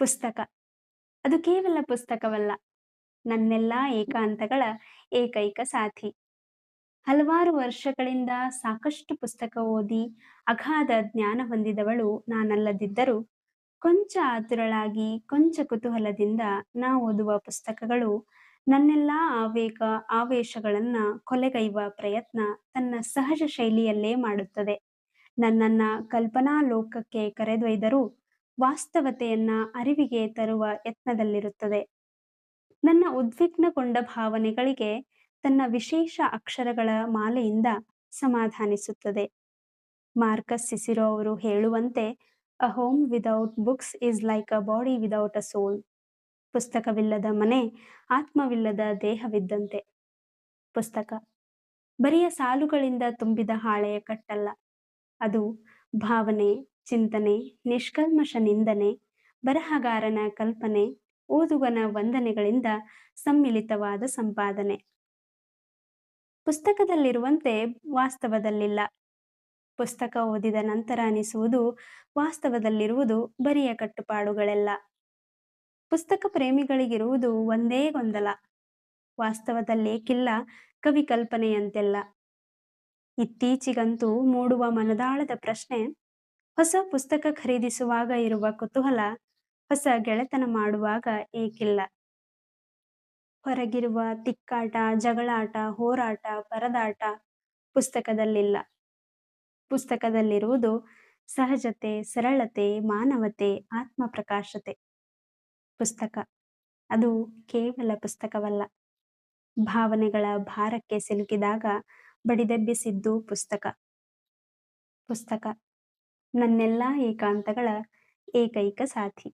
ಪುಸ್ತಕ. ಅದು ಕೇವಲ ಪುಸ್ತಕವಲ್ಲ, ನನ್ನೆಲ್ಲಾ ಏಕಾಂತಗಳ ಏಕೈಕ ಸಾಥಿ. ಹಲವಾರು ವರ್ಷಗಳಿಂದ ಸಾಕಷ್ಟು ಪುಸ್ತಕ ಓದಿ ಅಗಾಧ ಜ್ಞಾನ ಹೊಂದಿದವಳು ನಾನಲ್ಲದಿದ್ದರೂ, ಕೊಂಚ ಆತುರಳಾಗಿ, ಕೊಂಚ ಕುತೂಹಲದಿಂದ ನಾ ಓದುವ ಪುಸ್ತಕಗಳು ನನ್ನೆಲ್ಲಾ ಆವೇಗ, ಆವೇಶಗಳನ್ನ ಕೊಲೆಗೈಯುವ ಪ್ರಯತ್ನ ತನ್ನ ಸಹಜ ಶೈಲಿಯಲ್ಲೇ ಮಾಡುತ್ತದೆ. ನನ್ನನ್ನ ಕಲ್ಪನಾ ಲೋಕಕ್ಕೆ ಕರೆದೊಯ್ದರೂ ವಾಸ್ತವತೆಯನ್ನ ಅರಿವಿಗೆ ತರುವ ಯತ್ನದಲ್ಲಿರುತ್ತದೆ. ನನ್ನ ಉದ್ವಿಗ್ನಗೊಂಡ ಭಾವನೆಗಳಿಗೆ ತನ್ನ ವಿಶೇಷ ಅಕ್ಷರಗಳ ಮಾಲೆಯಿಂದ ಸಮಾಧಾನಿಸುತ್ತದೆ. ಮಾರ್ಕಸ್ ಸಿಸಿರೋ ಅವರು ಹೇಳುವಂತೆ, a home without books is like a body without a soul. ಪುಸ್ತಕವಿಲ್ಲದ ಮನೆ ಆತ್ಮವಿಲ್ಲದ ದೇಹವಿದ್ದಂತೆ. ಪುಸ್ತಕ ಬರಿಯ ಸಾಲುಗಳಿಂದ ತುಂಬಿದ ಹಾಳೆಯ ಕಟ್ಟಲ್ಲ. ಅದು ಭಾವನೆ, ಚಿಂತನೆ, ನಿಷ್ಕಲ್ಮಶ ನಿಂದನೆ, ಬರಹಗಾರನ ಕಲ್ಪನೆ, ಓದುಗನ ವಂದನೆಗಳಿಂದ ಸಮ್ಮಿಳಿತವಾದ ಸಂಪಾದನೆ. ಪುಸ್ತಕದಲ್ಲಿರುವಂತೆ ವಾಸ್ತವದಲ್ಲಿಲ್ಲ. ಪುಸ್ತಕ ಓದಿದ ನಂತರ ಅನಿಸುವುದು ವಾಸ್ತವದಲ್ಲಿರುವುದು ಬರಿಯ ಕಟ್ಟುಪಾಡುಗಳೆಲ್ಲ. ಪುಸ್ತಕ ಪ್ರೇಮಿಗಳಿಗಿರುವುದು ಒಂದೇ ಗೊಂದಲ, ವಾಸ್ತವದಲ್ಲೇಕಿಲ್ಲ ಕವಿ ಕಲ್ಪನೆಯಂತೆಲ್ಲ. ಇತ್ತೀಚಿಗಂತೂ ಮೂಡುವ ಮನದಾಳದ ಪ್ರಶ್ನೆ, ಹೊಸ ಪುಸ್ತಕ ಖರೀದಿಸುವಾಗ ಇರುವ ಕುತೂಹಲ ಹೊಸ ಗೆಳೆತನ ಮಾಡುವಾಗ ಏಕಿಲ್ಲ. ಹೊರಗಿರುವ ತಿಕ್ಕಾಟ, ಜಗಳಾಟ, ಹೋರಾಟ, ಪರದಾಟ ಪುಸ್ತಕದಲ್ಲಿಲ್ಲ. ಪುಸ್ತಕದಲ್ಲಿರುವುದು ಸಹಜತೆ, ಸರಳತೆ, ಮಾನವತೆ, ಆತ್ಮಪ್ರಕಾಶತೆ. ಪುಸ್ತಕ ಅದು ಕೇವಲ ಪುಸ್ತಕವಲ್ಲ, ಭಾವನೆಗಳ ಭಾರಕ್ಕೆ ಸಿಲುಕಿದಾಗ ಬಡಿದೆಬ್ಬಿಸಿದ್ದು ಪುಸ್ತಕ. ಪುಸ್ತಕ ನನ್ನೆಲ್ಲಾ ಏಕಾಂತಗಳ ಏಕೈಕ ಸಾಥಿ.